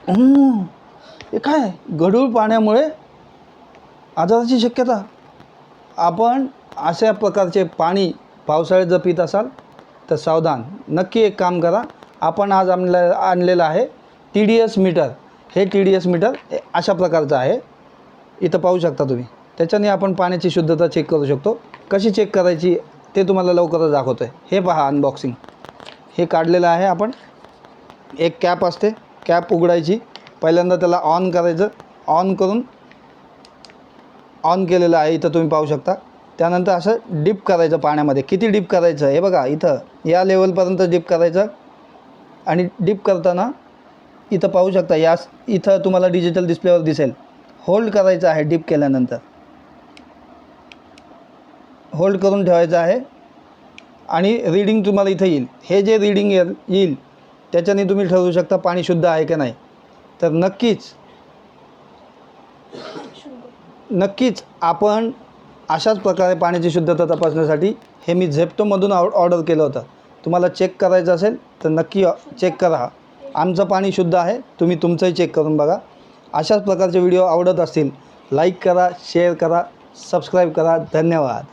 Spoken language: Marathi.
हे काय गढूळ पाण्यामुळे आजाराची शक्यता। आपण अशा प्रकारचे पाणी पावसाळ्यात जर पित असाल तर सावधान। नक्की एक काम करा, आपण आज आणलेलं आहे TDS मीटर। हे TDS मीटर अशा प्रकारचं आहे, इथं पाहू शकता तुम्ही। त्याच्याने आपण पाण्याची शुद्धता चेक करू शकतो। कशी चेक करायची ते तुम्हाला लवकरच दाखवतो आहे। हे पहा अनबॉक्सिंग, हे काढलेलं आहे आपण। एक कॅप असते, कॅप उघडायची, पहिल्यांदा त्याला ऑन करायचं, ऑन करून ऑन केलेलं आहे, इथं तुम्ही पाहू शकता। त्यानंतर असं डिप करायचं पाण्यामध्ये। किती डिप करायचं हे बघा, इथं या लेवलपर्यंत डिप करायचं। आणि डिप करताना इथं पाहू शकता, इथं तुम्हाला डिजिटल डिस्प्लेवर दिसेल, होल्ड करायचं आहे। डिप केल्यानंतर होल्ड करून ठेवायचं आहे आणि रीडिंग तुम्हाला इथं येईल। हे जे रीडिंग येईल त्याच्याने तुम्ही ठरवू शकता पाणी शुद्ध आहे की नाही। तर नक्कीच आपण अशाच प्रकारे पाण्याची शुद्धता तपासण्यासाठी हे मी झेप्टोमधून ऑर्डर केलं होतं। तुम्हाला चेक करायचं असेल तर नक्की चेक करा। आमचं पाणी शुद्ध आहे, तुम्ही तुमचंही चेक करून बघा। अशाच प्रकारचे व्हिडिओ आवडत असतील लाईक करा, शेअर करा, सबस्क्राईब करा। धन्यवाद।